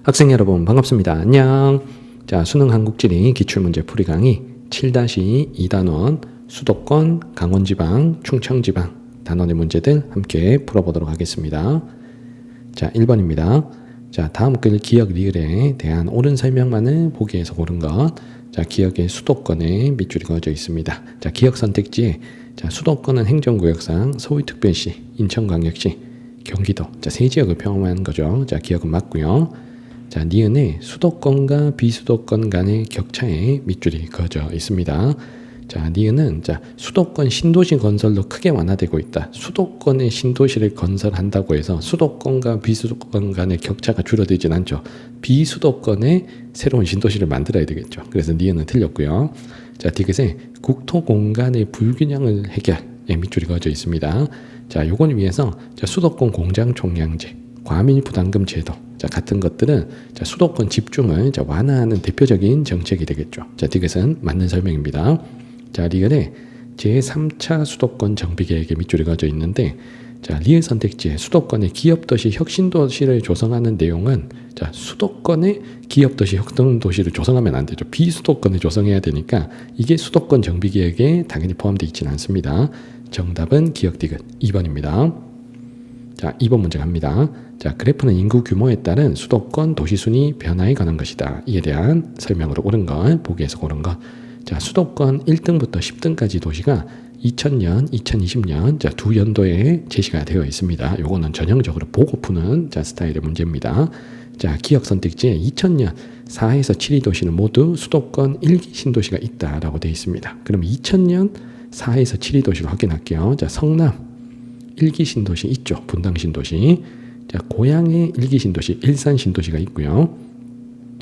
학생 여러분 반갑습니다. 안녕. 자, 수능 한국지리 기출문제 풀이 강의 7-2단원 수도권, 강원지방, 충청지방 단원의 문제들 함께 풀어보도록 하겠습니다. 자, 1번입니다. 자, 다음 글 기억 리을에 대한 옳은 설명만을 보기에서 고른 것. 자, 기억의 수도권에 밑줄이 그어져 있습니다. 자, 기억 선택지에 자, 수도권은 행정구역상 서울특별시, 인천광역시, 경기도 자, 세 지역을 포함한 거죠. 자, 기억은 맞고요. 자, 니은에 수도권과 비수도권 간의 격차에 밑줄이 그어져 있습니다. 자, 니은은 자, 수도권 신도시 건설로 크게 완화되고 있다. 수도권의 신도시를 건설한다고 해서 수도권과 비수도권 간의 격차가 줄어들진 않죠. 비수도권에 새로운 신도시를 만들어야 되겠죠. 그래서 니은은 틀렸고요. 자, 디귿에 국토 공간의 불균형을 해결에 밑줄이 그어져 있습니다. 자, 요걸 위해서 자, 수도권 공장 총량제, 과밀 부담금 제도 자, 같은 것들은 자, 수도권 집중을 자, 완화하는 대표적인 정책이 되겠죠. 자, 디귿은 맞는 설명입니다. 자, 리을에 제3차 수도권 정비 계획에 밑줄이 그어져 있는데 자, 리을 선택지에 수도권의 기업도시 혁신도시를 조성하는 내용은 자, 수도권의 기업도시 혁신도시를 조성하면 안 되죠. 비수도권에 조성해야 되니까 이게 수도권 정비 계획에 당연히 포함되어 있지는 않습니다. 정답은 기억 디귿 2번입니다. 자, 2번 문제 갑니다. 자, 그래프는 인구 규모에 따른 수도권 도시순위 변화에 관한 것이다. 이에 대한 설명으로 옳은 것, 보기에서 고른 것. 자, 수도권 1등부터 10등까지 도시가 2000년, 2020년 자, 두 연도에 제시가 되어 있습니다. 요거는 전형적으로 보고 푸는 자, 스타일의 문제입니다. 자, 기억 선택지에 2000년 4에서 7위 도시는 모두 수도권 1기 신도시가 있다라고 되어 있습니다. 그럼 2000년 4에서 7위 도시를 확인할게요. 자, 성남 1기 신도시 있죠. 분당 신도시. 자, 고양의 1기 신도시, 일산 신도시가 있고요.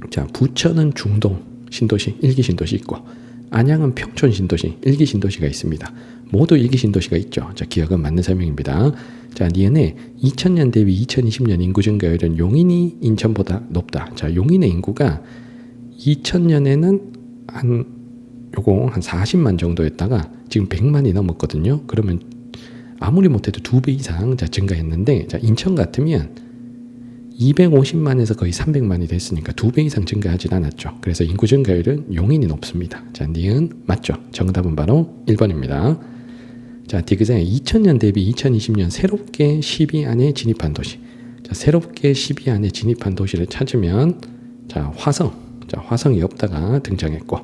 자, 부천은 중동 신도시, 1기 신도시 있고, 안양은 평촌 신도시, 1기 신도시가 있습니다. 모두 1기 신도시가 있죠. 자, 기억은 맞는 설명입니다. 자, 니은에 2000년 대비 2020년 인구 증가율은 용인이 인천보다 높다. 자, 용인의 인구가 2000년에는 한 40만 정도였다가 지금 100만이 넘었거든요. 그러면 아무리 못해도 2배 이상 자, 증가했는데 자, 인천 같으면 250만에서 거의 300만이 됐으니까 2배 이상 증가하진 않았죠. 그래서 인구 증가율은 용인이 높습니다. 자, 니은 맞죠? 정답은 바로 1번입니다. 자, 디귿에 2000년 대비 2020년 새롭게 10위 안에 진입한 도시. 자, 새롭게 10위 안에 진입한 도시를 찾으면 자, 화성. 자, 화성이 없다가 등장했고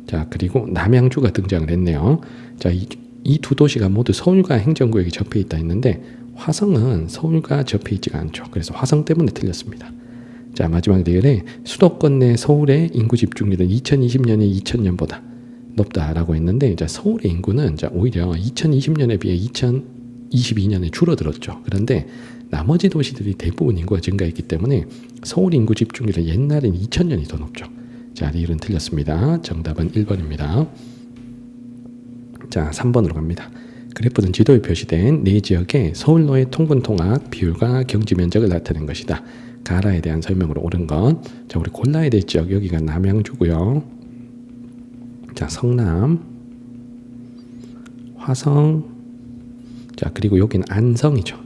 자, 그리고 남양주가 등장을 했네요. 자, 이 두 도시가 모두 서울과 행정구역이 접해 있다 했는데 화성은 서울과 접해 있지가 않죠. 그래서 화성 때문에 틀렸습니다. 자, 마지막 리을에 수도권 내 서울의 인구 집중률은 2020년에 2000년보다 높다라고 했는데 자, 서울의 인구는 자, 오히려 2020년에 비해 2022년에 줄어들었죠. 그런데 나머지 도시들이 대부분 인구가 증가했기 때문에 서울 인구 집중률은 옛날엔 2000년이 더 높죠. 자, 리을은 틀렸습니다. 정답은 1번입니다. 자, 3번으로 갑니다. 그래프는 지도에 표시된 네 지역의 서울로의 통분통학 비율과 경지 면적을 나타낸 것이다. 가라에 대한 설명으로 옳은 것. 자, 우리 골라야 될 지역 여기가 남양주고요. 자, 성남, 화성, 자, 그리고 여기는 안성이죠.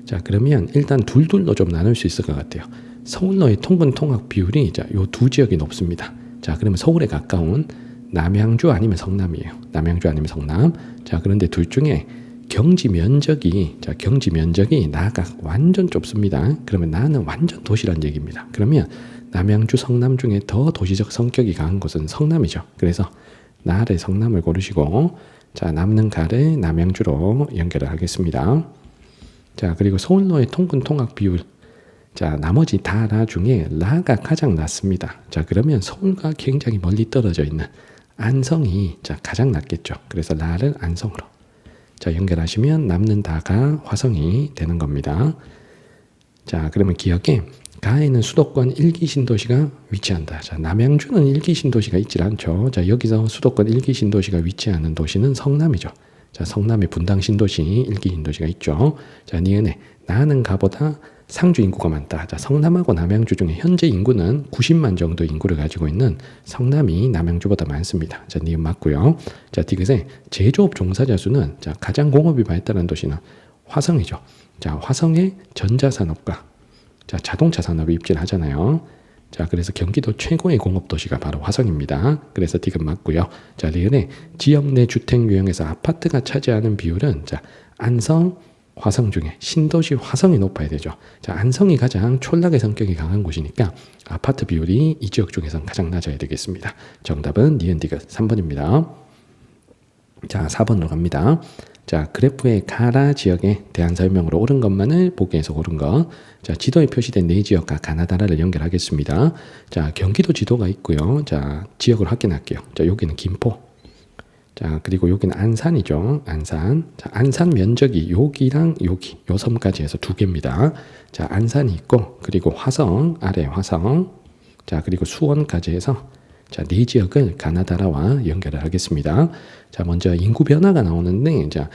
자, 그러면 일단 둘둘로 좀 나눌 수 있을 것 같아요. 서울로의 통분통학 비율이 자, 요 두 지역이 높습니다. 자, 그러면 서울에 가까운 남양주 아니면 성남이에요. 남양주 아니면 성남. 자, 그런데 둘 중에 경지 면적이 나가 완전 좁습니다. 그러면 나는 완전 도시란 얘기입니다. 그러면 남양주, 성남 중에 더 도시적 성격이 강한 곳은 성남이죠. 그래서 나를 성남을 고르시고 자, 남는 가를 남양주로 연결을 하겠습니다. 자, 그리고 서울로의 통분 통학 비율 자, 나머지 다 라 중에 라가 가장 낮습니다. 자, 그러면 서울과 굉장히 멀리 떨어져 있는 안성이 자, 가장 낮겠죠. 그래서 라를 안성으로 자, 연결하시면 남는 다가 화성이 되는 겁니다. 자, 그러면 기억에 가에는 수도권 1기 신도시가 위치한다. 자, 남양주는 1기 신도시가 있질 않죠. 자, 여기서 수도권 1기 신도시가 위치하는 도시는 성남이죠. 자, 성남의 분당 신도시 1기 신도시가 있죠. 자, 니은에 나는 가보다 상주 인구가 많다. 자, 성남하고 남양주 중에 현재 인구는 90만 정도 인구를 가지고 있는 성남이 남양주보다 많습니다. 자, 니은 맞고요. 자, 디귿에 제조업 종사자 수는 자, 가장 공업이 발달한 도시는 화성이죠. 자, 화성의 전자산업과 자, 자동차 산업이 입지를 하잖아요. 자, 그래서 경기도 최고의 공업도시가 바로 화성입니다. 그래서 디귿 맞고요. 자, 리은의 지역 내 주택 유형에서 아파트가 차지하는 비율은 자, 안성, 화성 중에 신도시 화성이 높아야 되죠. 자, 안성이 가장 촌락의 성격이 강한 곳이니까 아파트 비율이 이 지역 중에서 가장 낮아야 되겠습니다. 정답은 니은 디귿 3번입니다. 자, 4번으로 갑니다. 자, 그래프의 가라 지역에 대한 설명으로 옳은 것만을 보기에서 고른 것. 자, 지도에 표시된 네 지역과 가나다라를 연결하겠습니다. 자, 경기도 지도가 있고요. 자, 지역을 확인할게요. 자, 여기는 김포. 자, 그리고 여기는 안산이죠. 안산. 자, 안산 면적이 여기랑 여기, 요 섬까지 해서 2개입니다. 자, 안산이 있고, 그리고 화성, 아래 화성. 자, 그리고 수원까지 해서 자, 네 지역을 가나다라와 연결을 하겠습니다. 자, 먼저 인구 변화가 나오는데, 자,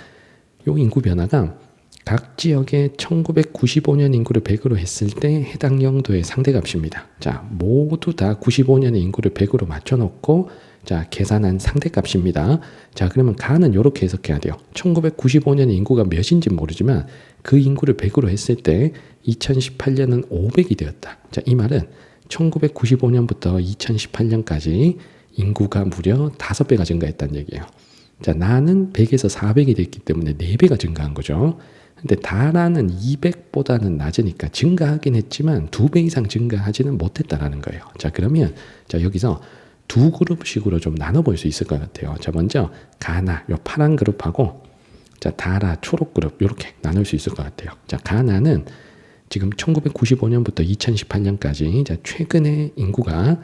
요 인구 변화가 각 지역의 1995년 인구를 100으로 했을 때 해당 영도의 상대값입니다. 자, 모두 다 95년의 인구를 100으로 맞춰놓고, 자, 계산한 상대값입니다. 자, 그러면 가는 이렇게 해석해야 돼요. 1995년의 인구가 몇인지 모르지만 그 인구를 100으로 했을 때 2018년은 500이 되었다. 자, 이 말은 1995년부터 2018년까지 인구가 무려 5배가 증가했다는 얘기예요. 자, 나는 100에서 400이 됐기 때문에 4배가 증가한 거죠. 근데 다라는 200보다는 낮으니까 증가하긴 했지만 2배 이상 증가하지는 못했다라는 거예요. 자, 그러면 자, 여기서 두 그룹식으로 좀 나눠볼 수 있을 것 같아요. 자, 먼저 가나, 요 파란 그룹하고 자, 다라, 초록 그룹 이렇게 나눌 수 있을 것 같아요. 자, 가나는 지금 1995년부터 2018년까지 자, 최근에 인구가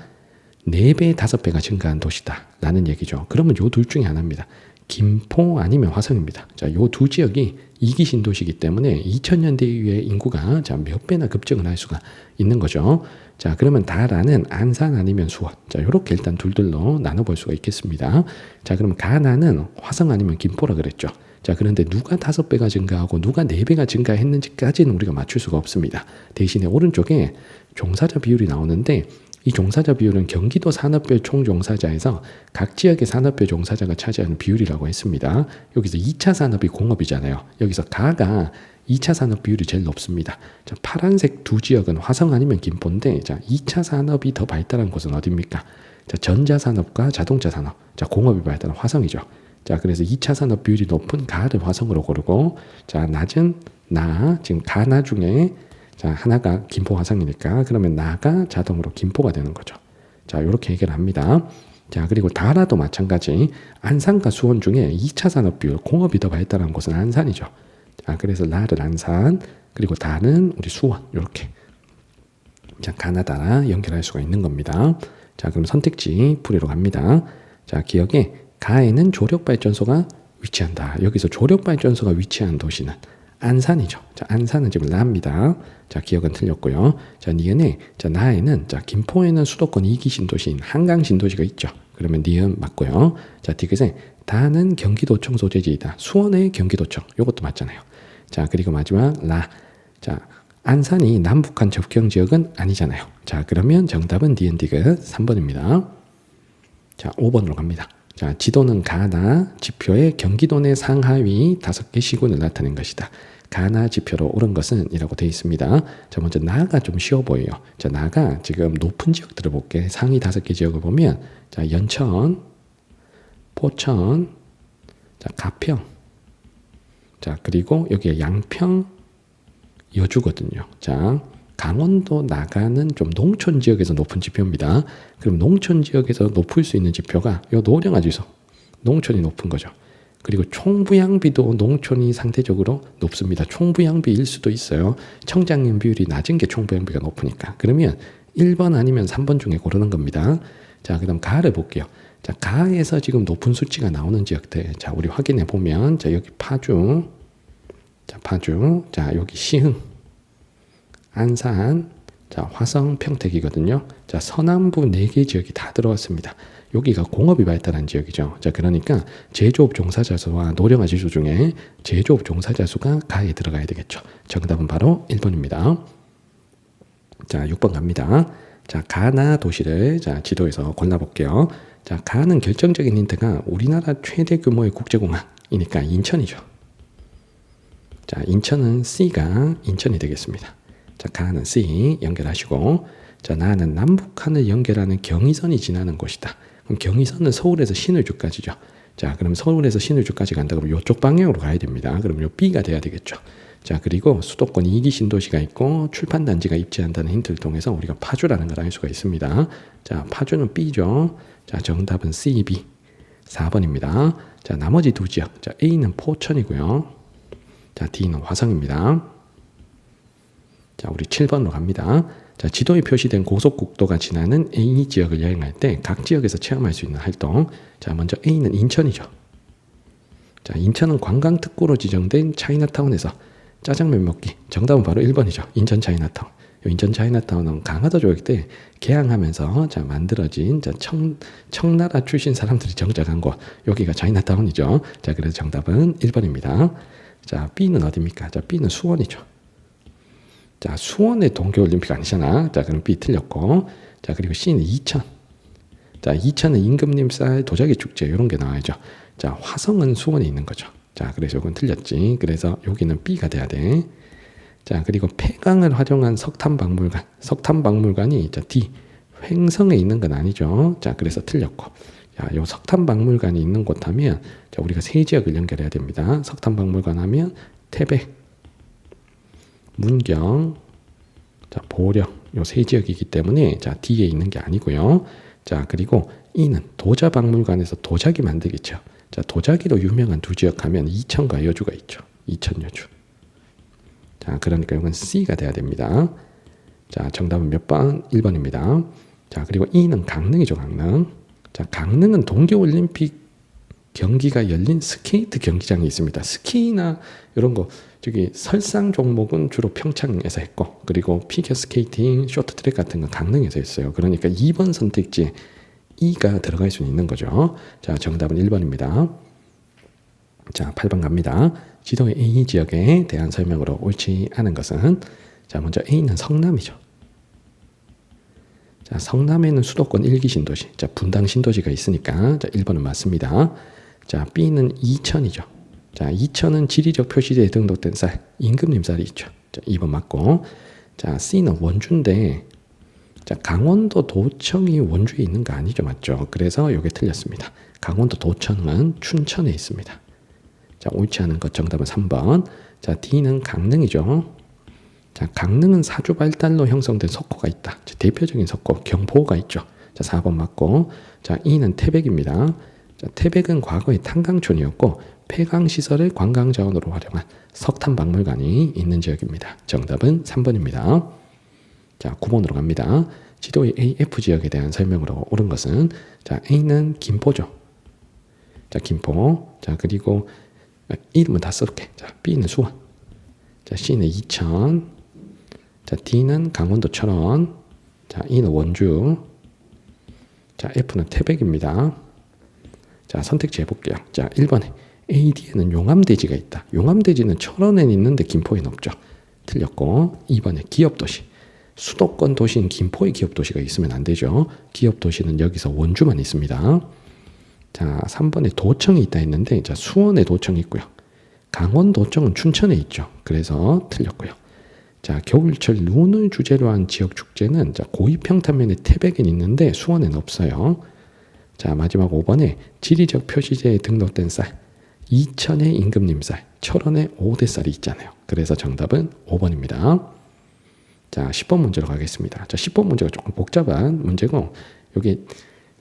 4배, 5배가 증가한 도시다라는 얘기죠. 그러면 요 둘 중에 하나입니다. 김포 아니면 화성입니다. 자, 요 두 지역이 2기 신도시이기 때문에 2000년대 이후에 인구가 자, 몇 배나 급증을 할 수가 있는 거죠. 자, 그러면 다라는 안산 아니면 수원. 자, 요렇게 일단 둘둘로 나눠볼 수가 있겠습니다. 자, 그럼 가나는 화성 아니면 김포라 그랬죠. 자, 그런데 누가 5배가 증가하고 누가 4배가 증가했는지까지는 우리가 맞출 수가 없습니다. 대신에 오른쪽에 종사자 비율이 나오는데 이 종사자 비율은 경기도 산업별 총종사자에서 각 지역의 산업별 종사자가 차지하는 비율이라고 했습니다. 여기서 2차 산업이 공업이잖아요. 여기서 가가 2차 산업 비율이 제일 높습니다. 자, 파란색 두 지역은 화성 아니면 김포인데 자, 2차 산업이 더 발달한 곳은 어디입니까? 자, 전자산업과 자동차 산업. 자, 공업이 발달한 화성이죠. 자, 그래서 2차 산업 비율이 높은 가를 화성으로 고르고 자, 낮은 나, 지금 가나 중에 자, 하나가 김포 화성이니까 그러면 나가 자동으로 김포가 되는 거죠. 자, 이렇게 해결합니다. 자, 그리고 다라도 마찬가지 안산과 수원 중에 2차 산업 비율 공업이 더 발달한 곳은 안산이죠. 자, 그래서 나를 안산 그리고 다는 우리 수원 이렇게 자, 가나다라 연결할 수가 있는 겁니다. 자, 그럼 선택지 풀이로 갑니다. 자, 기억에 가에는 조력발전소가 위치한다. 여기서 조력발전소가 위치한 도시는 안산이죠. 자, 안산은 지금 나입니다. 자, 기억은 틀렸고요. 자, 니은에 자, 나에는 자, 김포에는 수도권 2기 신도시인 한강 신도시가 있죠. 그러면 니은 맞고요. 자, 디귿에 다는 경기도청 소재지이다. 수원의 경기도청. 요것도 맞잖아요. 자, 그리고 마지막 라. 자, 안산이 남북한 접경 지역은 아니잖아요. 자, 그러면 정답은 니은 디귿 3번입니다. 자, 5번으로 갑니다. 자, 지도는 가나 지표의 경기도 내 상하위 5개 시군을 나타낸 것이다. 가나 지표로 옳은 것은 이라고 되어 있습니다. 자, 먼저 나가 좀 쉬워 보여요. 자, 나가 지금 높은 지역들을 볼게. 상위 5개 지역을 보면 자, 연천, 포천, 자, 가평, 자, 그리고 여기에 양평, 여주거든요. 자, 강원도 나가는 좀 농촌 지역에서 높은 지표입니다. 그럼 농촌 지역에서 높을 수 있는 지표가 요 노령화 지수, 농촌이 높은 거죠. 그리고 총부양비도 농촌이 상대적으로 높습니다. 총부양비일 수도 있어요. 청장년 비율이 낮은 게 총부양비가 높으니까. 그러면 1번 아니면 3번 중에 고르는 겁니다. 자, 그다음 가를 볼게요. 자, 가에서 지금 높은 수치가 나오는 지역들. 자, 우리 확인해 보면 자, 여기 파주. 자, 파주. 자, 여기 시흥. 안산, 자, 화성, 평택이거든요. 자, 서남부 4개 지역이 다 들어왔습니다. 여기가 공업이 발달한 지역이죠. 자, 그러니까 제조업 종사자 수와 노령화 지수 중에 제조업 종사자 수가 가에 들어가야 되겠죠. 정답은 바로 1번입니다. 자, 6번 갑니다. 자, 가나 도시를 자, 지도에서 골라볼게요. 자, 가는 결정적인 힌트가 우리나라 최대 규모의 국제공항이니까 인천이죠. 자, 인천은 C가 인천이 되겠습니다. 자, 가는 C 연결하시고, 자, 나는 남북한을 연결하는 경의선이 지나는 곳이다. 그럼 경의선은 서울에서 신의주까지죠. 자, 그럼 서울에서 신의주까지 간다 그러면 이쪽 방향으로 가야 됩니다. 그럼 요 B가 돼야 되겠죠. 자, 그리고 수도권 2기 신도시가 있고 출판단지가 입지한다는 힌트를 통해서 우리가 파주라는 걸 알 수가 있습니다. 자, 파주는 B죠. 자, 정답은 C, B 4번입니다. 자, 나머지 두 지역. 자, A는 포천이고요. 자, D는 화성입니다. 자, 우리 7번으로 갑니다. 자, 지도에 표시된 고속국도가 지나는 A 지역을 여행할 때 각 지역에서 체험할 수 있는 활동. 자, 먼저 A는 인천이죠. 자, 인천은 관광특구로 지정된 차이나타운에서 짜장면 먹기. 정답은 바로 1번이죠. 인천 차이나타운. 인천 차이나타운은 강화도 조약 때 개항하면서 자, 만들어진 자, 청나라 출신 사람들이 정착한 곳. 여기가 차이나타운이죠. 자, 그래서 정답은 1번입니다. 자, B는 어디입니까? 자, B는 수원이죠. 자, 수원의 동계올림픽 아니잖아. 자, 그럼 B 틀렸고. 자, 그리고 C는 이천. 자, 이천은 임금님쌀 도자기 축제 이런 게 나와야죠. 자, 화성은 수원에 있는 거죠. 자, 그래서 이건 틀렸지. 그래서 여기는 B가 돼야 돼. 자, 그리고 폐광을 활용한 석탄박물관. 석탄박물관이 자, D. 횡성에 있는 건 아니죠. 자, 그래서 틀렸고. 자, 요 석탄박물관이 있는 곳 하면 자, 우리가 세 지역을 연결해야 됩니다. 석탄박물관 하면 태백, 문경, 자, 보령 요 세 지역이기 때문에 자, D에 있는 게 아니고요. 자, 그리고 E는 도자박물관에서 도자기 만들겠죠. 자, 도자기로 유명한 두 지역 하면 이천과 여주가 있죠. 이천, 여주. 자, 그러니까 이건 C가 돼야 됩니다. 자, 정답은 몇 번? 1번입니다. 자, 그리고 E는 강릉이죠, 강릉. 자, 강릉은 동계올림픽 경기가 열린 스케이트 경기장이 있습니다. 스키나 이런 거 저기 설상 종목은 주로 평창에서 했고, 그리고 피겨 스케이팅, 쇼트트랙 같은 건 강릉에서 했어요. 그러니까 2번 선택지에 E가 들어갈 수 있는 거죠. 자, 정답은 1번입니다. 자, 8번 갑니다. 지도의 A 지역에 대한 설명으로 옳지 않은 것은 자, 먼저 A는 성남이죠. 자, 성남에는 수도권 1기 신도시, 자, 분당 신도시가 있으니까 자, 1번은 맞습니다. 자, B는 이천이죠. 자, 이천은 지리적 표시지에 등록된 쌀, 임금님 쌀이 있죠. 자, 2번 맞고. 자, C는 원주인데 자, 강원도 도청이 원주에 있는 거 아니죠, 맞죠? 그래서 이게 틀렸습니다. 강원도 도청은 춘천에 있습니다. 자, 옳지 않은 것 정답은 3번. 자, D는 강릉이죠. 자, 강릉은 사주 발달로 형성된 석고가 있다. 자, 대표적인 석고 경포가 있죠. 자, 4번 맞고. 자, E는 태백입니다. 자, 태백은 과거에 탄광촌이었고 폐광시설을 관광자원으로 활용한 석탄박물관이 있는 지역입니다. 정답은 3번입니다. 자, 9번으로 갑니다. 지도의 AF 지역에 대한 설명으로 옳은 것은 자, A는 김포죠. 자, 김포. 자, 그리고 이름은 다 써볼게. 자, B는 수원. 자, C는 이천. 자, D는 강원도 철원. 자, E는 원주. 자, F는 태백입니다. 자, 선택지 해볼게요. 자, 1번에 AD에는 용암대지가 있다. 용암대지는 철원에 있는데 김포에는 없죠. 틀렸고. 2번에 기업도시. 수도권 도시인 김포에 기업도시가 있으면 안 되죠. 기업도시는 여기서 원주만 있습니다. 자, 3번에 도청이 있다 했는데 자, 수원에 도청이 있고요. 강원도청은 춘천에 있죠. 그래서 틀렸고요. 자, 겨울철 눈을 주제로 한 지역 축제는 자, 고이평탄면에 태백엔 있는데 수원에는 없어요. 자, 마지막 5번에 지리적 표시지에 등록된 쌀, 이천의 임금님 쌀, 철원의 5대 쌀이 있잖아요. 그래서 정답은 5번입니다. 자, 10번 문제로 가겠습니다. 자, 10번 문제가 조금 복잡한 문제고 여기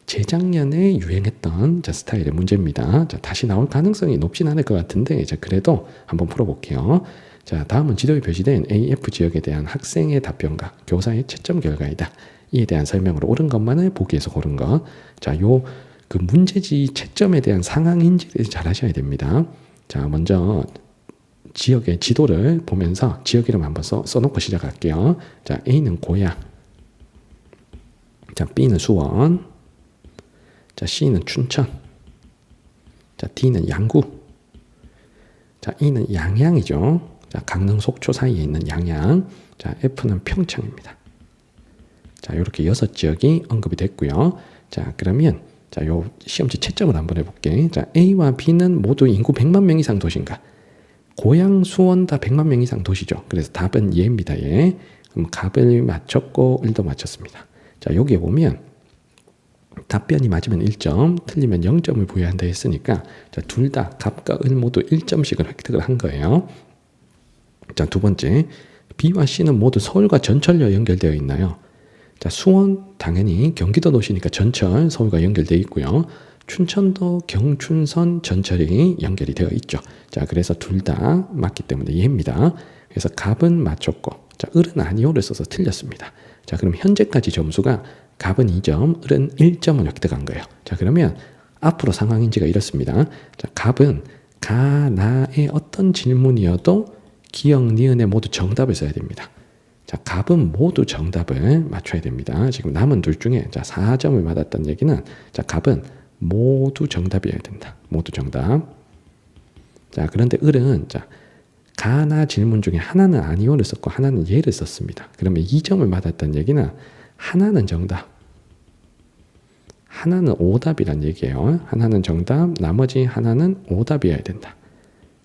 재작년에 유행했던 자, 스타일의 문제입니다. 자, 다시 나올 가능성이 높진 않을 것 같은데 자, 그래도 한번 풀어볼게요. 자, 다음은 지도에 표시된 AF 지역에 대한 학생의 답변과 교사의 채점 결과이다. 이에 대한 설명으로 옳은 것만을 보기에서 고른 것. 자, 그 문제지 채점에 대한 상황 인지를 잘 하셔야 됩니다. 자, 먼저 지역의 지도를 보면서 지역 이름 한번 써놓고 시작할게요. 자, A는 고향. 자, B는 수원. 자, C는 춘천. 자, D는 양구. 자, E는 양양이죠. 자, 강릉 속초 사이에 있는 양양. 자, F는 평창입니다. 자, 이렇게 6지역이 언급이 됐고요. 자, 그러면 자, 요 시험지 채점을 한번 해볼게. 자, A와 B는 모두 인구 100만 명 이상 도시인가? 고향 수원 다 100만 명 이상 도시죠. 그래서 답은 예입니다. 예. 그럼 갑을 맞췄고 을도 맞췄습니다. 자, 여기에 보면 답변이 맞으면 1점, 틀리면 0점을 부여한다 했으니까 둘 다 갑과 을 모두 1점씩을 획득을 한 거예요. 자, 두 번째, B와 C는 모두 서울과 전철로 연결되어 있나요? 자, 수원 당연히 경기도 도시니까 전철 서울과 연결되어 있고요. 춘천도 경춘선 전철이 연결이 되어 있죠. 자, 그래서 둘 다 맞기 때문에 예입니다. 그래서 갑은 맞췄고, 자, 을은 아니오를 써서 틀렸습니다. 자, 그럼 현재까지 점수가 갑은 2점, 을은 1점을 획득한 거예요. 자, 그러면 앞으로 상황인지가 이렇습니다. 자, 갑은 가, 나의 어떤 질문이어도 기역, 니은에 모두 정답을 써야 됩니다. 자, 갑은 모두 정답을 맞춰야 됩니다. 지금 남은 둘 중에 자, 4점을 받았다는 얘기는 자, 갑은 모두 정답이어야 된다. 모두 정답. 자, 그런데 을은 자, 가나 질문 중에 하나는 아니오를 썼고 하나는 예를 썼습니다. 그러면 2점을 받았다는 얘기는 하나는 정답, 하나는 오답이란 얘기예요. 하나는 정답, 나머지 하나는 오답이어야 된다.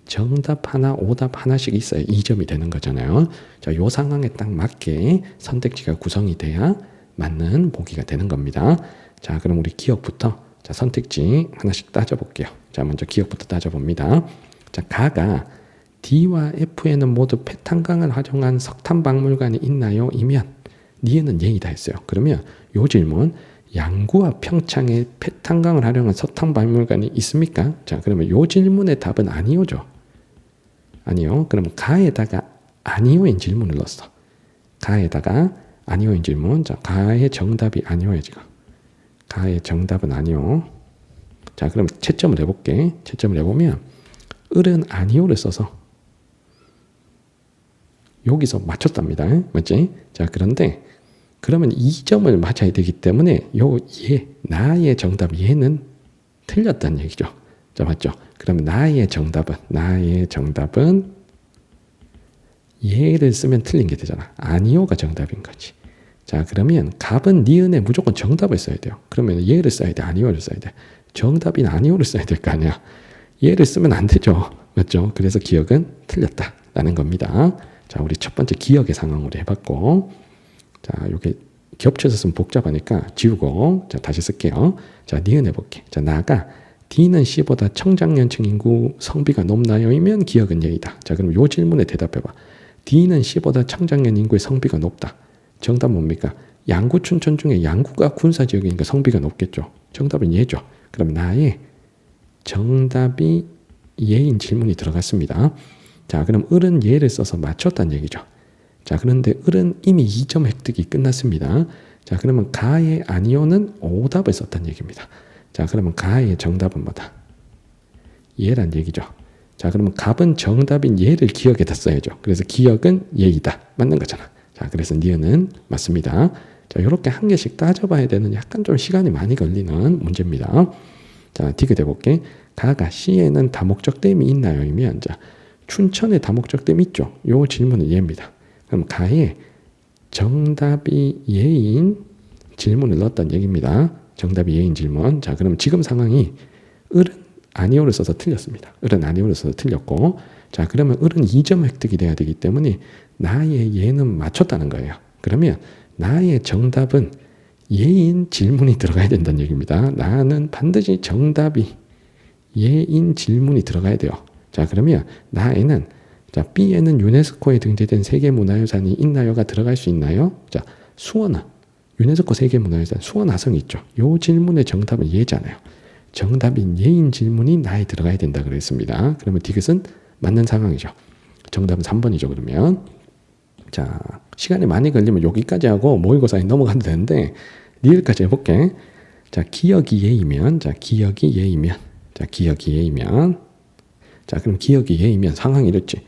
정답 하나, 오답 하나씩 있어야 2점이 되는 거잖아요. 자, 요 상황에 딱 맞게 선택지가 구성이 돼야 맞는 보기가 되는 겁니다. 자, 그럼 우리 기억부터 자, 선택지 하나씩 따져볼게요. 자, 먼저 기억부터 따져봅니다. 자, 가가 D와 F에는 모두 폐탄광을 활용한 석탄박물관이 있나요? 이면 니에는 예이다 했어요. 그러면 요 질문, 양구와 평창에 폐탄광을 활용한 석탄박물관이 있습니까? 자, 그러면 요 질문의 답은 아니오죠. 아니요. 그러면 가에다가 아니오인 질문을 넣었어. 가에다가 아니오인 질문. 자, 가의 정답이 아니오야 지금. 가의 정답은 아니오. 자, 그럼 채점을 해볼게. 채점을 해보면 을은 아니오를 써서 여기서 맞췄답니다. 맞지? 자, 그런데 그러면 2점을 맞아야 되기 때문에 요 예, 나의 정답 예는 틀렸다는 얘기죠. 자, 맞죠? 그러면 나의 정답은 예를 쓰면 틀린 게 되잖아. 아니오가 정답인 거지. 자, 그러면 갑은 니은에 무조건 정답을 써야 돼요. 그러면 예를 써야 돼, 아니오를 써야 돼. 정답인 아니오를 써야 될 거 아니야. 예를 쓰면 안 되죠. 맞죠? 그래서 기억은 틀렸다라는 겁니다. 자, 우리 첫 번째 기억의 상황으로 해봤고, 자, 이게 겹쳐서 쓰면 복잡하니까 지우고, 자, 다시 쓸게요. 자, 니은 해볼게. 자, 나가 D는 C보다 청장년층 인구 성비가 높나요? 이면 기억은 예이다. 자, 그럼 요 질문에 대답해봐. D는 C보다 청장년 인구의 성비가 높다. 정답 뭡니까? 양구 춘천 중에 양구가 군사지역이니까 성비가 높겠죠. 정답은 예죠. 그럼 나의 정답이 예인 질문이 들어갔습니다. 자, 그럼 을은 예를 써서 맞췄다는 얘기죠. 자, 그런데 을은 이미 2점 획득이 끝났습니다. 자, 그러면 가의 아니오는 오답을 썼다는 얘기입니다. 자, 그러면 가의 정답은 뭐다? 예란 얘기죠. 자, 그러면 갑은 정답인 예를 기억에다 써야죠. 그래서 기억은 예이다. 맞는 거잖아. 자, 그래서 니은은 맞습니다. 자, 이렇게 한 개씩 따져봐야 되는 약간 좀 시간이 많이 걸리는 문제입니다. 자, 디귿 해볼게. 가가 C에는 다목적댐이 있나요? 이면 자, 춘천에 다목적댐 있죠. 요 질문은 예입니다. 그럼 가에 정답이 예인 질문을 넣었다는 얘기입니다. 정답이 예인 질문. 자, 그럼 지금 상황이 을은 아니오를 써서 틀렸습니다. 을은 아니오를 써서 틀렸고, 자, 그러면 을은 2점 획득이 돼야 되기 때문에 나의 예는 맞췄다는 거예요. 그러면 나의 정답은 예인 질문이 들어가야 된다는 얘기입니다. 나는 반드시 정답이 예인 질문이 들어가야 돼요. 자, 그러면 나에는 자, B에는 유네스코에 등재된 세계문화유산이 있나요가 들어갈 수 있나요? 자, 수원은 유네스코 세계문화유산 수원화성이 있죠. 요 질문의 정답은 예잖아요. 정답인 예인 질문이 나에 들어가야 된다 그랬습니다. 그러면 디귿은 맞는 상황이죠. 정답은 3번이죠. 그러면 자, 시간이 많이 걸리면 여기까지 하고 모의고사에 넘어가도 되는데 리을까지 해볼게. 자, 기억이 예이면 자, 기억이 예이면 자, 기억이 예이면 자, 그럼 기억이 예이면 상황이 이렇지.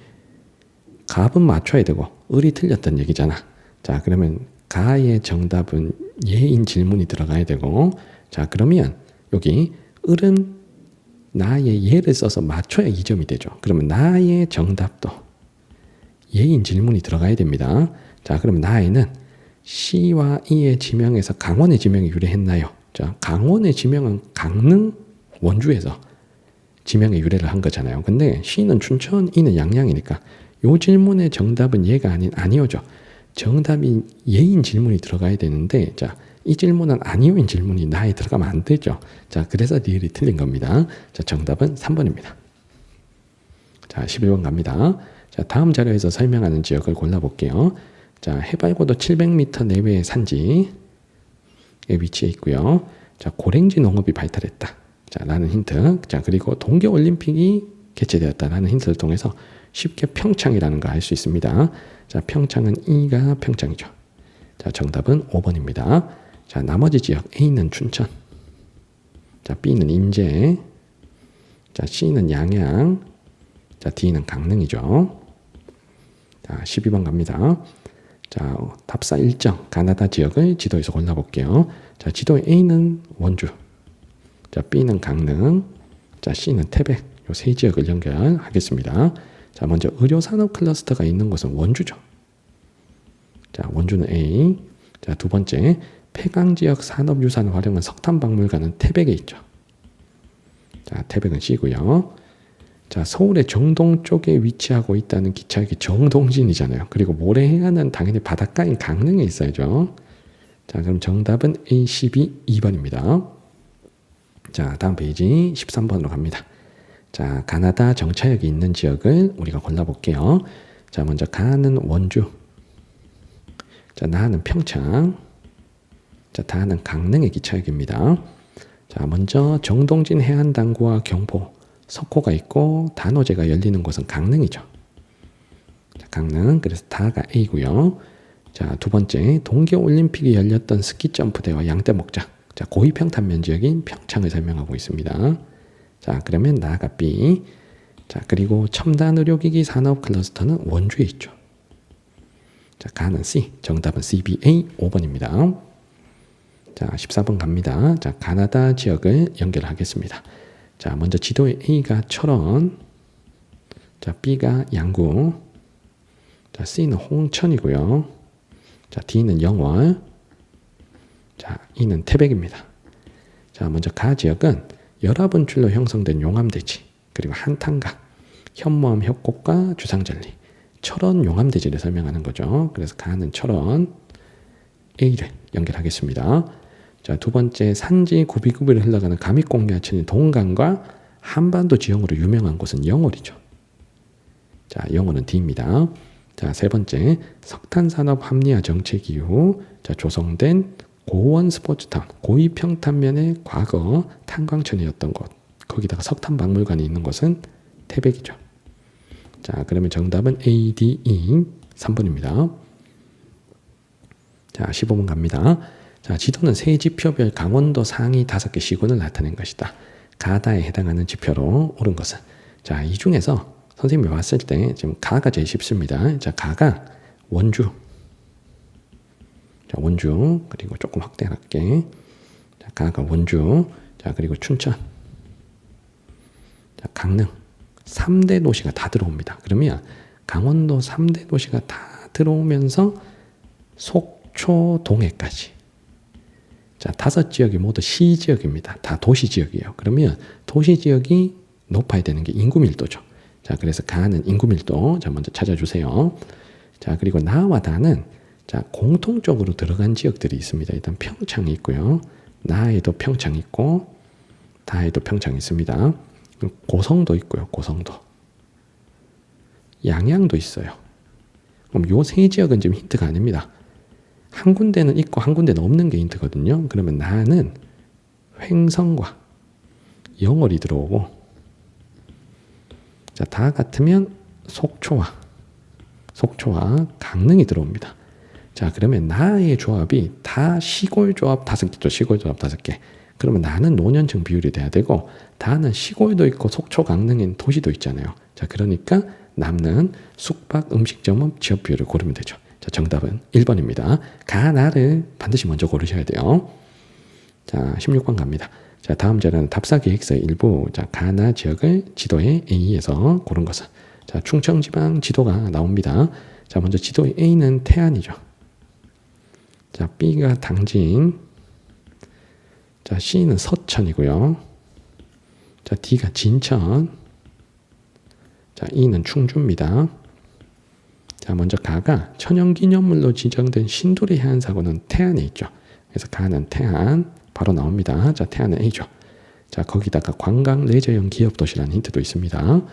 갑은 맞춰야 되고 을이 틀렸다는 얘기잖아. 자, 그러면 가의 정답은 예인 질문이 들어가야 되고, 자, 그러면 여기 을은 나의 예를 써서 맞춰야 2점이 되죠. 그러면 나의 정답도 예인 질문이 들어가야 됩니다. 자, 그럼 나에는 C와 E의 지명에서 강원의 지명이 유래했나요? 자, 강원의 지명은 강릉 원주에서 지명의 유래를 한 거잖아요. 근데 C는 춘천, E는 양양이니까 요 질문의 정답은 얘가 아닌 아니오죠. 정답이 예인 질문이 들어가야 되는데, 자, 이 질문은 아니오인 질문이 나에 들어가면 안 되죠. 자, 그래서 리을이 틀린 겁니다. 자, 정답은 3번입니다. 자, 11번 갑니다. 자, 다음 자료에서 설명하는 지역을 골라볼게요. 자, 해발고도 700m 내외의 산지에 위치해 있고요. 자, 고랭지 농업이 발달했다. 자, 라는 힌트. 자, 그리고 동계올림픽이 개최되었다라는 힌트를 통해서 쉽게 평창이라는 걸 알 수 있습니다. 자, 평창은 E가 평창이죠. 자, 정답은 5번입니다. 자, 나머지 지역 A는 춘천, 자, B는 인제, 자, C는 양양, 자, D는 강릉이죠. 자, 12번 갑니다. 자, 답사 일정 가나다 지역을 지도에서 골라볼게요. 자, 지도에 A는 원주, 자, B는 강릉, 자, C는 태백, 요 세 지역을 연결하겠습니다. 자, 먼저 의료산업 클러스터가 있는 곳은 원주죠. 자, 원주는 A. 자, 두 번째, 폐광지역 산업유산을 활용한 석탄박물관은 태백에 있죠. 자, 태백은 C고요. 자, 서울의 정동 쪽에 위치하고 있다는 기차역이 정동진이잖아요. 그리고 모래 해안은 당연히 바닷가인 강릉에 있어야죠. 자, 그럼 정답은 A, 12, 2번입니다. 자, 다음 페이지 13번으로 갑니다. 자, 가나다 정차역이 있는 지역을 우리가 골라볼게요. 자, 먼저 가는 원주, 자, 나는 평창, 자, 다는 강릉의 기차역입니다. 자, 먼저 정동진 해안당구와 경포, 석호가 있고 단오제가 열리는 곳은 강릉이죠. 자, 강릉, 그래서 다가 A고요. 자, 두 번째, 동계올림픽이 열렸던 스키점프대와 양떼목장, 자, 고위평탄면 지역인 평창을 설명하고 있습니다. 자, 그러면 나가 B. 자, 그리고 첨단 의료기기 산업 클러스터는 원주에 있죠. 자, 가는 C. 정답은 CBA 5번입니다. 자, 14번 갑니다. 자, 가나다 지역을 연결하겠습니다. 자, 먼저 지도에 A가 철원, 자, B가 양구, 자, C는 홍천이고요. 자, D는 영월, 자, E는 태백입니다. 자, 먼저 가 지역은 열화분출로 형성된 용암대지, 그리고 한탄각, 현무암 협곡과 주상절리, 철원 용암대지를 설명하는 거죠. 그래서 가는 철원, A를 연결하겠습니다. 자, 두 번째, 산지 구비구비를 흘러가는 감익공유하천인 동강과 한반도 지형으로 유명한 곳은 영월이죠. 자, 영월은 D입니다. 자, 세 번째, 석탄산업 합리화 정책 이후 자, 조성된 고원 스포츠타운, 고위평탄면의 과거 탄광천이었던 곳, 거기다가 석탄박물관이 있는 곳은 태백이죠. 자, 그러면 정답은 A, D, E 3번입니다. 자, 15번 갑니다. 자, 지도는 세 지표별 강원도 상위 5개 시군을 나타낸 것이다. 가다에 해당하는 지표로 옳은 것은, 자, 이 중에서 선생님이 봤을 때 지금 가가 제일 쉽습니다. 자, 가가 원주, 자, 원주, 그리고 조금 확대할게. 자, 가가 원주, 자, 그리고 춘천, 자, 강릉, 3대 도시가 다 들어옵니다. 그러면 강원도 3대 도시가 다 들어오면서 속초, 동해까지, 자, 5지역이 모두 시지역입니다. 다 도시지역이에요. 그러면 도시지역이 높아야 되는 게 인구밀도죠. 자, 그래서 가는 인구밀도, 자, 먼저 찾아주세요. 자, 그리고 나와 다는, 자, 공통적으로 들어간 지역들이 있습니다. 일단 평창이 있고요. 나에도 평창 있고, 다에도 평창 있습니다. 고성도 있고요. 고성도. 양양도 있어요. 그럼 요 세 지역은 지금 힌트가 아닙니다. 한 군데는 있고 한 군데는 없는 게 힌트거든요. 그러면 나는 횡성과 영월이 들어오고, 자, 다 같으면 속초와 강릉이 들어옵니다. 자, 그러면 나의 조합이 다 시골 조합 5개죠. 시골 조합 5개. 그러면 나는 노년층 비율이 돼야 되고, 다는 시골도 있고 속초, 강릉인 도시도 있잖아요. 자, 그러니까 남는 숙박 음식점업 지역 비율을 고르면 되죠. 자, 정답은 1번입니다. 가나를 반드시 먼저 고르셔야 돼요. 자, 16번 갑니다. 자, 다음 자료는 답사 계획서의 일부, 자, 가나 지역을 지도에 A에서 고른 것은, 자, 충청지방 지도가 나옵니다. 자, 먼저 지도의 A는 태안이죠. 자, B가 당진, 자, C는 서천이고요. 자, D가 진천, 자, E는 충주입니다. 자, 먼저 가가 천연기념물로 지정된 신도리 해안사고는 태안에 있죠. 그래서 가는 태안 바로 나옵니다. 자, 태안은 A죠. 자, 거기다가 관광 레저형 기업도시라는 힌트도 있습니다.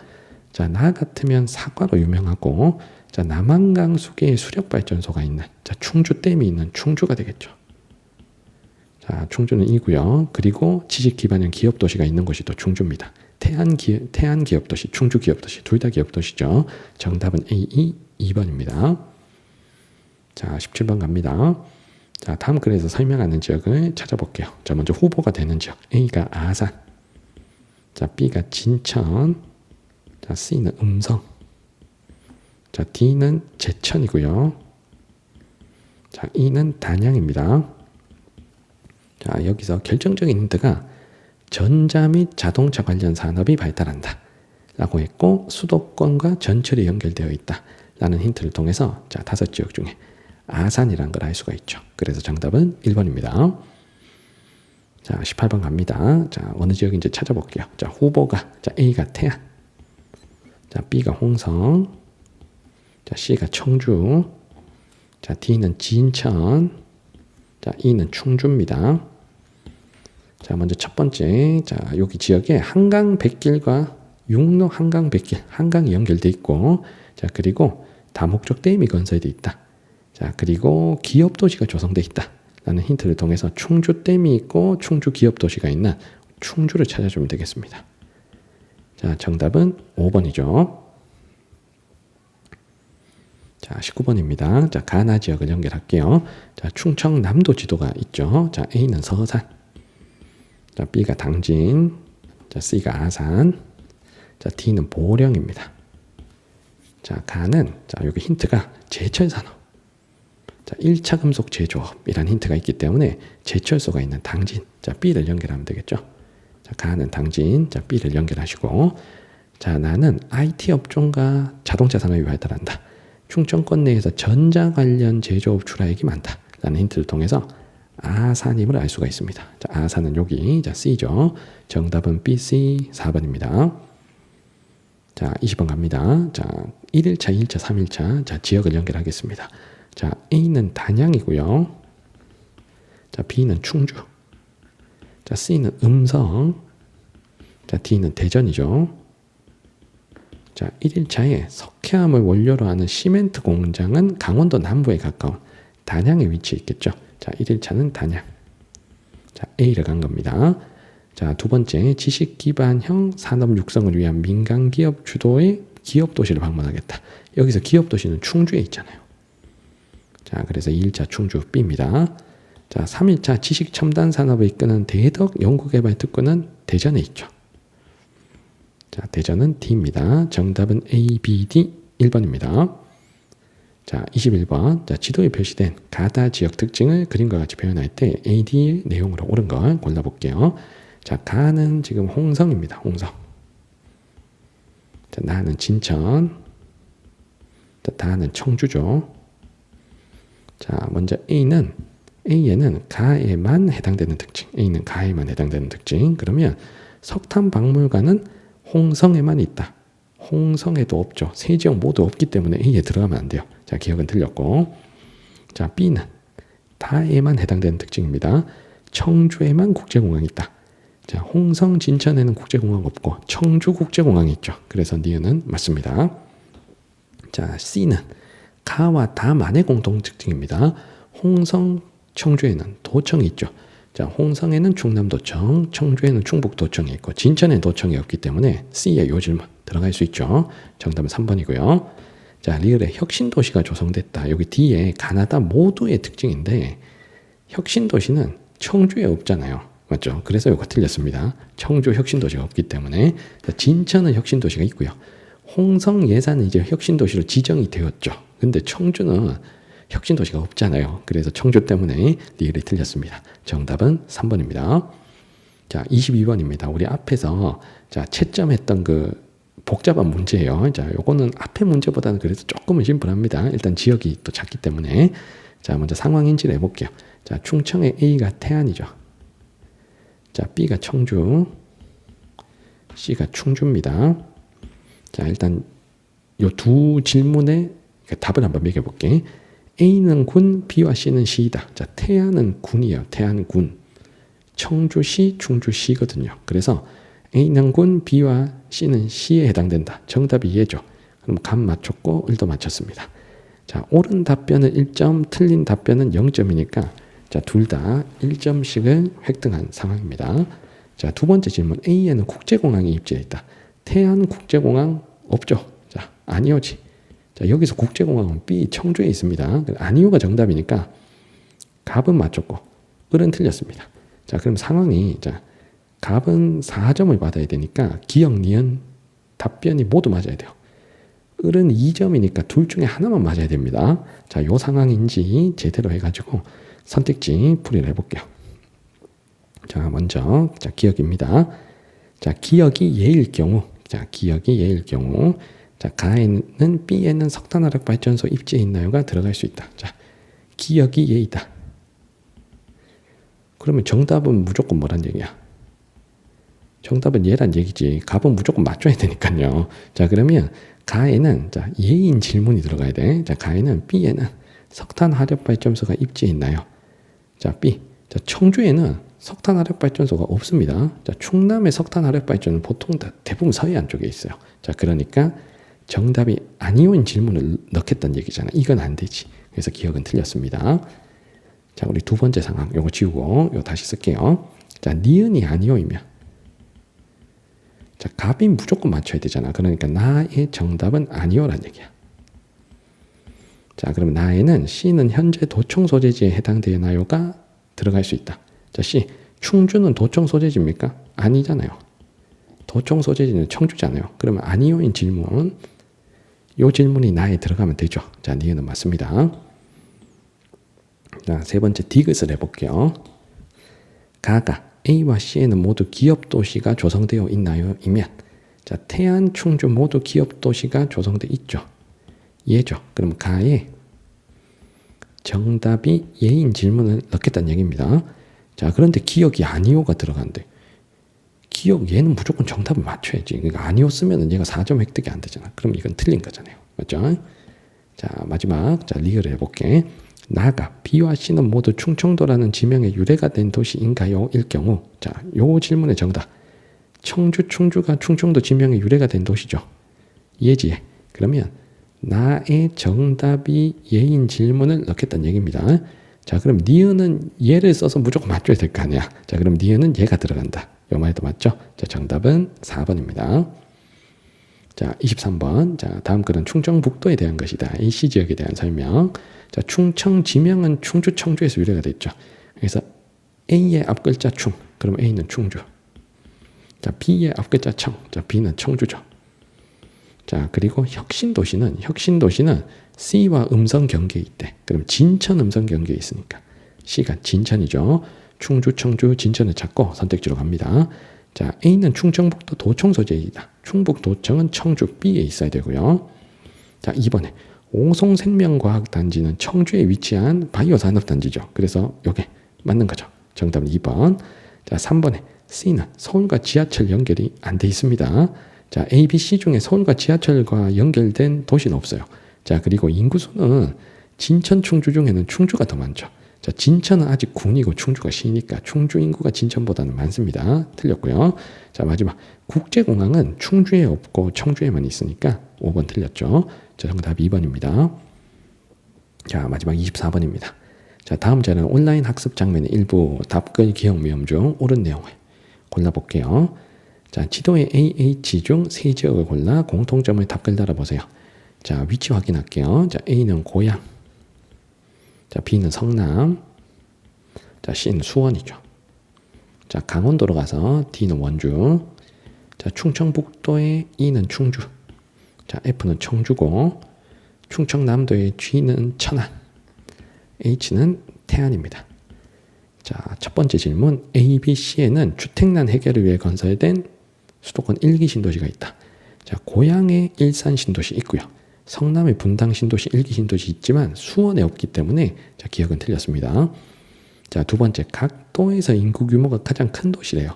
자, 나 같으면 사과로 유명하고, 자, 남한강 수계에 수력발전소가 있는, 자, 충주댐이 있는 충주가 되겠죠. 자, 충주는 이고요. 그리고 지식 기반형 기업도시가 있는 곳이 또 충주입니다. 태안 기업도시, 충주 기업도시 둘 다 기업도시죠. 정답은 A, 2번입니다. 자, 17번 갑니다. 자, 다음 글에서 설명하는 지역을 찾아볼게요. 자, 먼저 후보가 되는 지역. A가 아산, 자, B가 진천, 자, C는 음성, 자, D는 제천이고요. 자, E는 단양입니다. 자, 여기서 결정적인 힌트가 전자 및 자동차 관련 산업이 발달한다 라고 했고, 수도권과 전철이 연결되어 있다 라는 힌트를 통해서, 자, 5지역 중에 아산이라는 걸 알 수가 있죠. 그래서 정답은 1번입니다. 자, 18번 갑니다. 자, 어느 지역인지 찾아볼게요. 자, 후보가, 자, A가 태안, 자, B가 홍성, 자, C가 청주, 자, D는 진천, 자, E는 충주입니다. 자, 먼저 첫 번째, 자, 여기 지역에 한강 백길과 육로 한강 백길, 한강이 연결돼 있고, 자, 그리고 다목적 댐이 건설돼 있다. 자, 그리고 기업 도시가 조성돼 있다 라는 힌트를 통해서 충주 댐이 있고 충주 기업 도시가 있는 충주를 찾아주면 되겠습니다. 자, 정답은 5번이죠. 자, 19번입니다. 자, 가나 지역을 연결할게요. 자, 충청남도 지도가 있죠. 자, A는 서산, 자, B가 당진, 자, C가 아산, 자, D는 보령입니다. 자, 가는, 자, 여기 힌트가 제철산업, 자, 1차 금속 제조업이라는 힌트가 있기 때문에 제철소가 있는 당진, 자, B를 연결하면 되겠죠. 자, 가는 당진, 자, B를 연결하시고, 자, 나는 IT 업종과 자동차 산업이 발달한다. 충청권 내에서 전자 관련 제조업 출하액이 많다 라는 힌트를 통해서 아산임을 알 수가 있습니다. 자, 아산은 여기, 자, C죠. 정답은 B, C 4번입니다. 자, 20번 갑니다. 자, 1일차, 2일차, 3일차, 자, 지역을 연결하겠습니다. 자, A는 단양이고요. 자, B는 충주, 자, C는 음성, 자, D는 대전이죠. 자, 1일차에 석회암을 원료로 하는 시멘트 공장은 강원도 남부에 가까운 단양에 위치해 있겠죠. 자, 1일차는 단양. 자, A를 간 겁니다. 자, 두 번째, 지식 기반형 산업 육성을 위한 민간 기업 주도의 기업 도시를 방문하겠다. 여기서 기업 도시는 충주에 있잖아요. 자, 그래서 2일차 충주 B입니다. 자, 3일차 지식 첨단 산업을 이끄는 대덕 연구개발 특구는 대전에 있죠. 자, 대전은 D입니다. 정답은 A, B, D 1번입니다. 자, 21번. 자, 지도에 표시된 가다 지역 특징을 그림과 같이 표현할 때 A, D의 내용으로 옳은 걸 골라볼게요. 자, 가는 지금 홍성입니다. 홍성. 자, 나는 진천. 자, 다는 청주죠. 자, 먼저 A에는 가에만 해당되는 특징. A는 가에만 해당되는 특징. 그러면 석탄 박물관은 홍성에만 있다. 홍성에도 없죠. 세 지역 모두 없기 때문에 A에 들어가면 안 돼요. 자, 기억은 틀렸고. 자, B는 다에만 해당되는 특징입니다. 청주에만 국제공항이 있다. 자, 홍성 진천에는 국제공항 없고 청주 국제공항이 있죠. 그래서 니은은 맞습니다. 자, C는 가와 다만의 공통 특징입니다. 홍성 청주에는 도청이 있죠. 자, 홍성에는 충남도청, 청주에는 충북도청이 있고 진천에 도청이 없기 때문에 C의 요 질문 들어갈 수 있죠. 정답은 3번이고요. 자, 리을에 혁신도시가 조성됐다. 여기 D에 가나다 모두의 특징인데 혁신도시는 청주에 없잖아요. 맞죠? 그래서 이거 틀렸습니다. 청주 혁신도시가 없기 때문에. 자, 진천은 혁신도시가 있고요. 홍성 예산은 이제 혁신도시로 지정이 되었죠. 근데 청주는 혁신도시가 없잖아요. 그래서 청주 때문에 리을이 틀렸습니다. 정답은 3번입니다. 자, 22번입니다. 우리 앞에서 자, 채점했던 그 복잡한 문제예요. 자, 요거는 앞에 문제보다는 그래도 조금은 심플합니다. 일단 지역이 또 작기 때문에. 자, 먼저 상황 인지를 해볼게요. 자, 충청의 A가 태안이죠. 자, B가 청주, C가 충주입니다. 자, 일단 요 두 질문의 그 답을 한번 매겨볼게. A는 군, B와 C는 시이다. 자, 태안은 군이에요. 태안군. 청주시, 충주시거든요. 그래서 A는 군, B와 C는 시에 해당된다. 정답이 얘죠. 그럼 감 맞췄고 을도 맞췄습니다. 자, 옳은 답변은 1점, 틀린 답변은 0점이니까 자, 둘 다 1점씩을 획득한 상황입니다. 자, 두 번째 질문. A에는 국제공항이 입지해 있다. 태안국제공항 없죠. 자, 아니오지. 자, 여기서 국제공항은 B 청주에 있습니다. 아니오가 정답이니까 갑은 맞췄고 을은 틀렸습니다. 자, 그럼 상황이 자, 갑은 4점을 받아야 되니까 기억, 니은 답변이 모두 맞아야 돼요. 을은 2점이니까 둘 중에 하나만 맞아야 됩니다. 자, 요 상황인지 제대로 해가지고 선택지 풀이를 해볼게요. 자, 먼저 자, 기억입니다. 자, 기억이 예일 경우, 자, 기억이 예일 경우, 자, 가에는 B에는 석탄화력 발전소 입지에 있나요가 들어갈 수 있다. 자, 기억이 예이다. 그러면 정답은 무조건 뭐란 얘기야? 정답은 예란 얘기지. 갑은 무조건 맞춰야 되니까요. 자, 그러면 가에는 자, 예인 질문이 들어가야 돼. 자, 가에는 B에는 석탄 화력 발전소가 입지에 있나요? 자, B. 자, 청주에는 석탄 화력 발전소가 없습니다. 자, 충남의 석탄 화력 발전은 보통 대부분 서해안 쪽에 있어요. 자, 그러니까 정답이 아니오인 질문을 넣겠다는 얘기잖아. 이건 안 되지. 그래서 기억은 틀렸습니다. 자, 우리 두 번째 상황. 요거 지우고 요거 다시 쓸게요. 자, 니은이 아니오이면 자, 갑이 무조건 맞춰야 되잖아. 그러니까 나의 정답은 아니오란 얘기야. 자, 그러면 나에는 C는 현재 도청 소재지에 해당되나요가 들어갈 수 있다. 자, C. 충주는 도청 소재지입니까? 아니잖아요. 도청 소재지는 청주잖아요. 그러면 아니오인 질문. 요 질문이 나에 들어가면 되죠. 자, 니은은 맞습니다. 자, 세 번째 디귿을 해볼게요. 가가 A와 C에는 모두 기업 도시가 조성되어 있나요? 이면 자, 태안, 충주 모두 기업 도시가 조성되어 있죠. 예죠. 그럼 가에 정답이 예인 질문을 넣겠다는 얘기입니다. 자, 그런데 기억이 아니오가 들어간대. 기억 얘는 무조건 정답을 맞춰야지. 그러니까 아니오 쓰면은 얘가 4점 획득이 안 되잖아. 그럼 이건 틀린 거잖아요. 맞죠? 자, 마지막 자, 리얼을 해볼게. 나가 B와 C는 모두 충청도라는 지명의 유래가 된 도시인가요? 일 경우 자, 요 질문의 정답. 청주, 충주가 충청도 지명의 유래가 된 도시죠. 예지에. 그러면 나의 정답이 예인 질문을 넣겠다는 얘기입니다. 자, 그럼 니은은 예를 써서 무조건 맞춰야 될 거 아니야. 자, 그럼 니은은 예가 들어간다. 요 말도 맞죠? 자, 정답은 4번입니다. 자, 23번. 자, 다음 글은 충청북도에 대한 것이다. AC 지역에 대한 설명. 자, 충청 지명은 충주, 청주에서 유래가 됐죠. 그래서 A의 앞글자 충. 그럼 A는 충주. 자, B의 앞글자 청. 자, B는 청주죠. 자, 그리고 혁신도시는 C와 음성 경계에 있대. 그럼 진천 음성 경계에 있으니까 C가 진천이죠. 충주, 청주, 진천을 찾고 선택지로 갑니다. 자, A는 충청북도 도청 소재이다. 충북도청은 청주 B에 있어야 되고요. 자, 2번에 오송생명과학단지는 청주에 위치한 바이오산업단지죠. 그래서 이게 맞는 거죠. 정답은 2번. 자, 3번에 C는 서울과 지하철 연결이 안 돼 있습니다. 자, A, B, C 중에 서울과 지하철과 연결된 도시는 없어요. 자, 그리고 인구수는 진천, 충주 중에는 충주가 더 많죠. 자, 진천은 아직 군이고 충주가 시니까 충주 인구가 진천보다는 많습니다. 틀렸고요. 자, 마지막 국제공항은 충주에 없고 청주에만 있으니까 5번 틀렸죠. 자, 정답 2번입니다. 자, 마지막 24번입니다. 자, 다음 자는 온라인 학습 장면의 일부 답글 기억 모험 중 옳은 내용을 골라볼게요. 자, 지도의 AH 중 세 지역을 골라 공통점을 답글 달아보세요. 자, 위치 확인할게요. 자, A는 고양. 자, B는 성남. 자, C는 수원이죠. 자, 강원도로 가서 D는 원주. 자, 충청북도의 E는 충주. 자, F는 청주고, 충청남도의 G는 천안. H는 태안입니다. 자, 첫 번째 질문. A, B, C에는 주택난 해결을 위해 건설된 수도권 1기 신도시가 있다. 자, 고양의 일산 신도시 있고요. 성남의 분당 신도시 1기 신도시 있지만 수원에 없기 때문에 자, 기억은 틀렸습니다. 자, 두 번째. 각 도에서 인구 규모가 가장 큰 도시래요.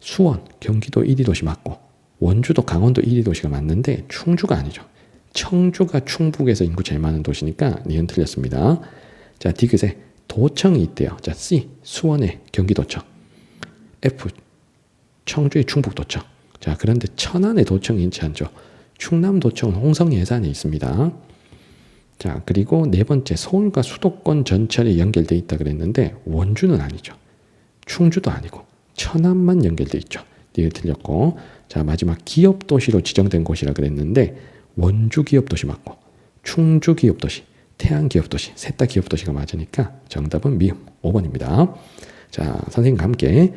수원, 경기도 1위 도시 맞고 원주도 강원도 1위 도시가 맞는데 충주가 아니죠. 청주가 충북에서 인구 제일 많은 도시니까 니은 틀렸습니다. 자, 디귿에 도청이 있대요. 자, C 수원의 경기도청, F 청주의 충북도청. 자, 그런데 천안의 도청이 있지 않죠. 충남도청은 홍성 예산에 있습니다. 자, 그리고 네 번째 서울과 수도권 전철이 연결돼 있다 그랬는데 원주는 아니죠. 충주도 아니고 천안만 연결돼 있죠. 니은 틀렸고. 자, 마지막 기업도시로 지정된 곳이라 그랬는데 원주 기업도시 맞고 충주 기업도시, 태안 기업도시, 셋 다 기업도시가 맞으니까 정답은 미음 5번입니다. 자, 선생님과 함께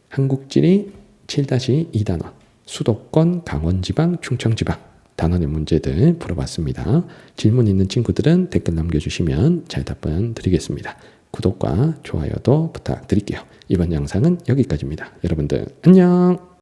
한국지리 7-2단원 수도권, 강원지방, 충청지방 단원의 문제들 풀어봤습니다. 질문 있는 친구들은 댓글 남겨주시면 잘 답변 드리겠습니다. 구독과 좋아요도 부탁드릴게요. 이번 영상은 여기까지입니다. 여러분들 안녕.